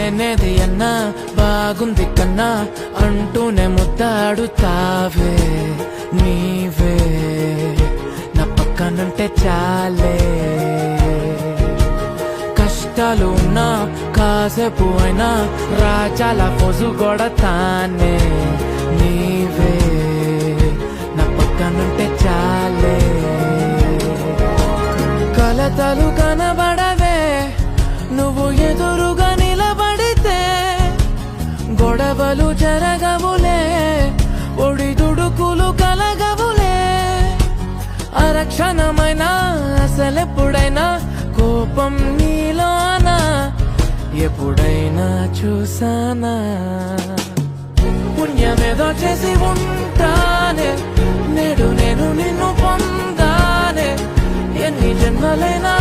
లేనేది అన్నా బాగుంది కన్నా అంటూనే ముద్దాడుతావే నీవే నా పక్కనుంటే చాలే కష్టాలు ఉన్నా కాసేపు అయినా రాజాల పొజు కొడతానే నీవే నా పక్కనుంటే చాలే కలతలు కనబడవే నువ్వు ఎదురుగా నిలబడితే గొడవలు జరగవులే ఒడిదుడుకులు కలగవులే అరక్షణమైనా అసలెప్పుడైనా కోపం నీలోనా ఎప్పుడైనా చూసానా పుణ్యమేదో చేసి ఉంటానే నేడు నేను నిన్ను పొందానే ఎన్ని జన్మలైనా